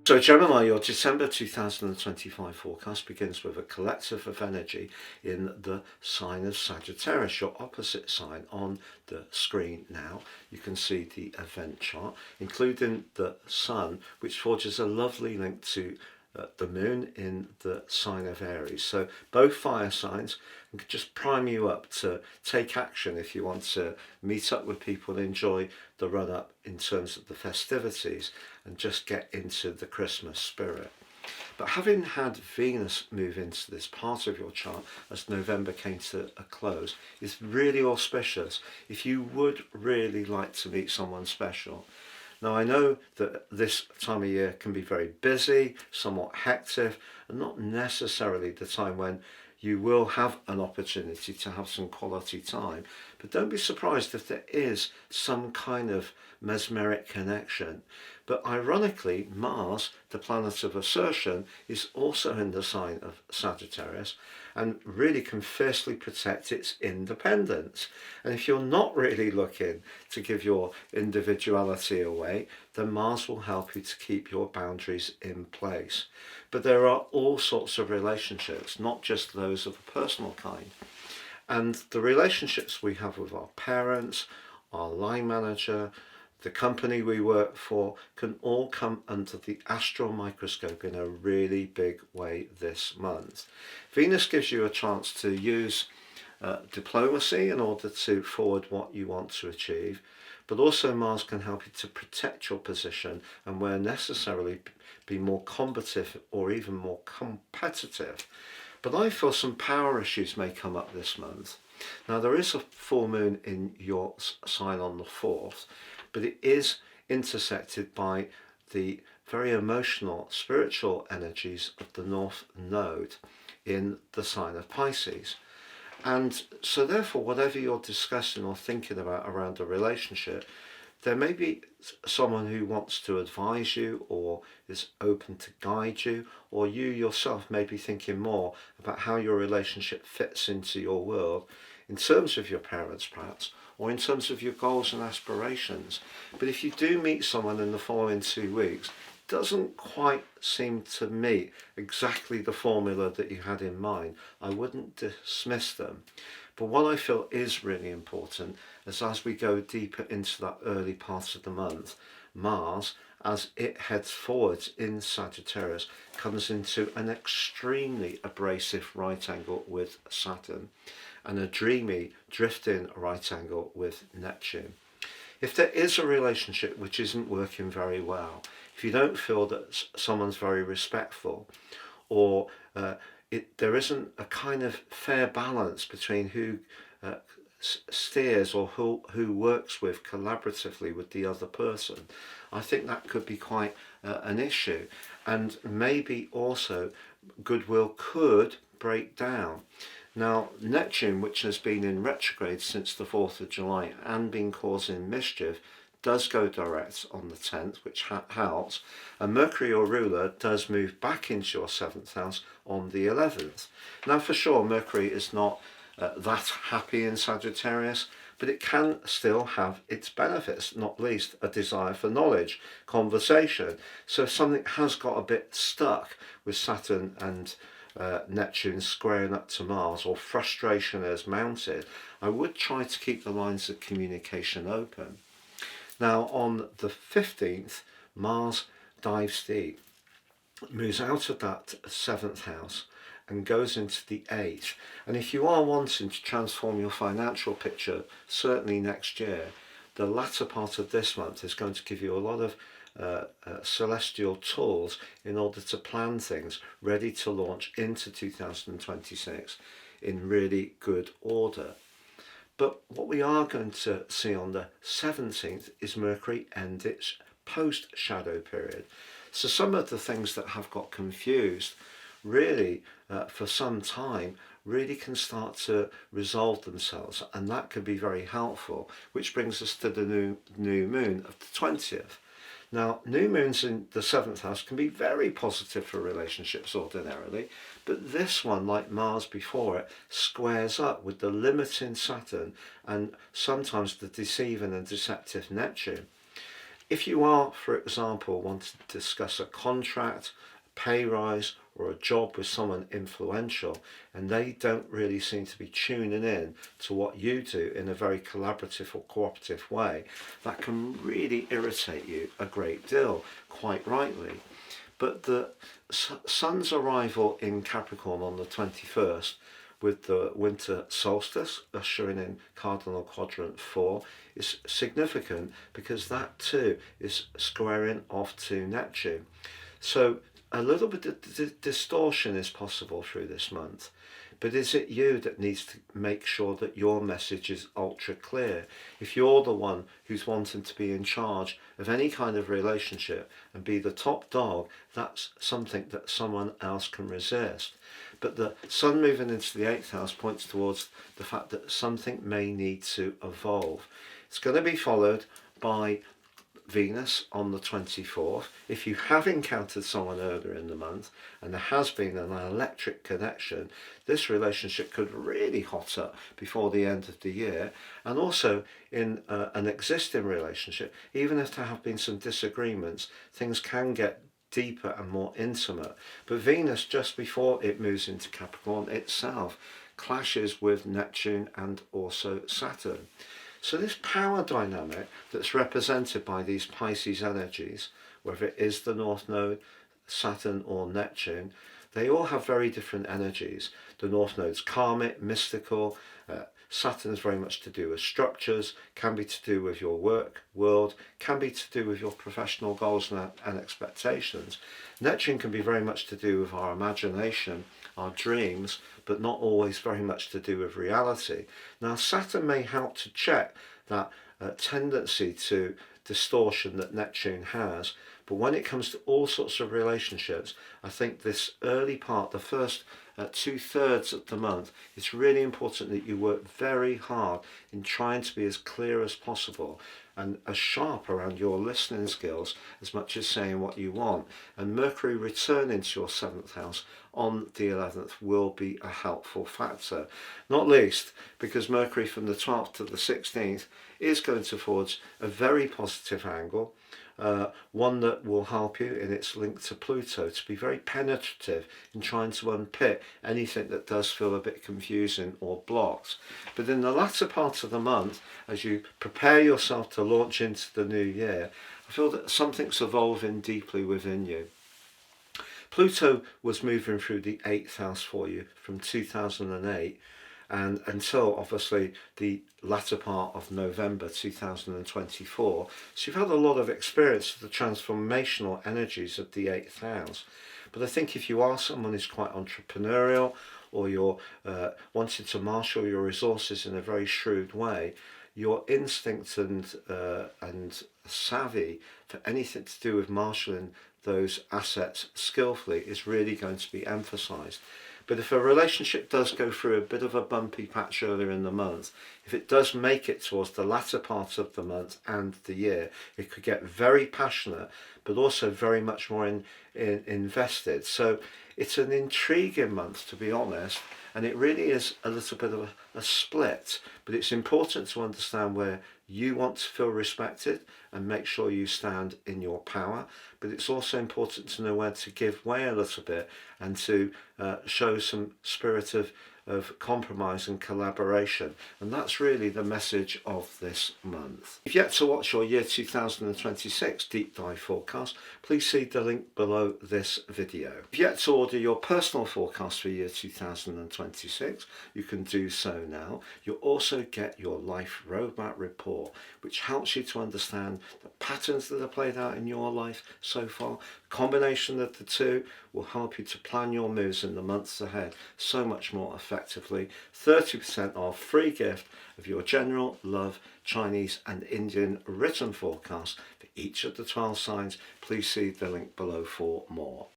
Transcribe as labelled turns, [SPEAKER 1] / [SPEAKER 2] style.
[SPEAKER 1] So Gemini, your December 2025 forecast begins with a collective of energy in the sign of Sagittarius, your opposite sign on the screen now. You can see the event chart, including the Sun, which forges a lovely link to the moon in the sign of Aries. So both fire signs can just prime you up to take action if you want to meet up with people, enjoy the run up in terms of the festivities, and just get into the Christmas spirit. But having had Venus move into this part of your chart as November came to a close is really auspicious if you would really like to meet someone special. Now, I know that this time of year can be very busy, somewhat hectic, and not necessarily the time when you will have an opportunity to have some quality time. But don't be surprised if there is some kind of mesmeric connection. But ironically, Mars, the planet of assertion, is also in the sign of Sagittarius and really can fiercely protect its independence. And if you're not really looking to give your individuality away, then Mars will help you to keep your boundaries in place. But there are all sorts of relationships, not just those of a personal kind. And the relationships we have with our parents, our line manager, the company we work for can all come under the astral microscope in a really big way this month. Venus gives you a chance to use diplomacy in order to forward what you want to achieve, but also Mars can help you to protect your position and where necessarily be more combative or even more competitive. But I feel some power issues may come up this month. Now there is a full moon in your sign on the 4th, but it is intersected by the very emotional, spiritual energies of the North Node in the sign of Pisces. And so therefore, whatever you're discussing or thinking about around a relationship, there may be someone who wants to advise you or is open to guide you, or you yourself may be thinking more about how your relationship fits into your world in terms of your parents perhaps, or in terms of your goals and aspirations. But if you do meet someone in the following 2 weeks, it doesn't quite seem to meet exactly the formula that you had in mind, I wouldn't dismiss them. But what I feel is really important is as we go deeper into that early part of the month, Mars, as it heads forwards in Sagittarius, comes into an extremely abrasive right angle with Saturn and a dreamy drifting right angle with Neptune. If there is a relationship which isn't working very well, if you don't feel that someone's very respectful, or there isn't a kind of fair balance between who steers or who works with collaboratively with the other person, I think that could be quite an issue. And maybe also goodwill could break down. Now, Neptune, which has been in retrograde since the 4th of July and been causing mischief, does go direct on the 10th, which helps, and Mercury, your ruler, does move back into your 7th house on the 11th. Now, for sure, Mercury is not that happy in Sagittarius, but it can still have its benefits, not least a desire for knowledge, conversation. So if something has got a bit stuck with Saturn and Neptune squaring up to Mars, or frustration has mounted, I would try to keep the lines of communication open. Now on the 15th, Mars dives deep, moves out of that 7th house and goes into the 8th. And if you are wanting to transform your financial picture, certainly next year, the latter part of this month is going to give you a lot of celestial tools in order to plan things ready to launch into 2026 in really good order. But what we are going to see on the 17th is Mercury end its post-shadow period. So some of the things that have got confused really for some time really can start to resolve themselves, and that could be very helpful, which brings us to the new moon of the 20th. Now, new moons in the 7th house can be very positive for relationships ordinarily, but this one, like Mars before it, squares up with the limiting Saturn and sometimes the deceiving and deceptive Neptune. If you are, for example, wanting to discuss a contract, a pay rise, or a job with someone influential, and they don't really seem to be tuning in to what you do in a very collaborative or cooperative way, that can really irritate you a great deal, quite rightly. But the sun's arrival in Capricorn on the 21st, with the winter solstice ushering in cardinal quadrant 4, is significant because that too is squaring off to Neptune. So a little bit of distortion is possible through this month, but is it you that needs to make sure that your message is ultra clear? If you're the one who's wanting to be in charge of any kind of relationship and be the top dog, that's something that someone else can resist. But the sun moving into the 8th house points towards the fact that something may need to evolve. It's going to be followed by Venus on the 24th. If you have encountered someone earlier in the month and there has been an electric connection, this relationship could really hot up before the end of the year. And also in an existing relationship, even if there have been some disagreements, things can get deeper and more intimate. But Venus, just before it moves into Capricorn itself, clashes with Neptune and also Saturn. So this power dynamic that's represented by these Pisces energies, whether it is the North Node, Saturn or Neptune, they all have very different energies. The North Node's karmic, mystical, Saturn is very much to do with structures, can be to do with your work world, can be to do with your professional goals and expectations. Neptune can be very much to do with our imagination, our dreams, but not always very much to do with reality. Now, Saturn may help to check that tendency to distortion that Neptune has, but when it comes to all sorts of relationships, I think this early part, the first 2/3 of the month, it's really important that you work very hard in trying to be as clear as possible and as sharp around your listening skills as much as saying what you want. And Mercury returning to your 7th house on the 11th will be a helpful factor, not least because Mercury from the 12th to the 16th is going to forge a very positive angle, one that will help you in its link to Pluto to be very penetrative in trying to unpick anything that does feel a bit confusing or blocked. But in the latter part of the month, as you prepare yourself to launch into the new year, I feel that something's evolving deeply within you. Pluto was moving through the 8th house for you from 2008 and until obviously the latter part of November 2024. So you've had a lot of experience of the transformational energies of the 8th house. But I think if you are someone who's quite entrepreneurial, or you're wanting to marshal your resources in a very shrewd way, your instinct and savvy for anything to do with marshalling those assets skillfully is really going to be emphasized. But if a relationship does go through a bit of a bumpy patch earlier in the month, if it does make it towards the latter part of the month and the year, it could get very passionate, but also very much more invested. So it's an intriguing month, to be honest, and it really is a little bit of a split. But it's important to understand where you want to feel respected and make sure you stand in your power. But it's also important to know where to give way a little bit and to show some spirit of compromise and collaboration. And that's really the message of this month. If you've yet to watch your year 2026 deep dive forecast, please see the link below this video. If you've yet to order your personal forecast for year 2026, you can do so now. You'll also get your life roadmap report, which helps you to understand the patterns that are played out in your life so far. The combination of the two will help you to plan your moves in the months ahead so much more effectively. 30% off, free gift of your general, love, Chinese and Indian written forecast for each of the 12 signs. Please see the link below for more.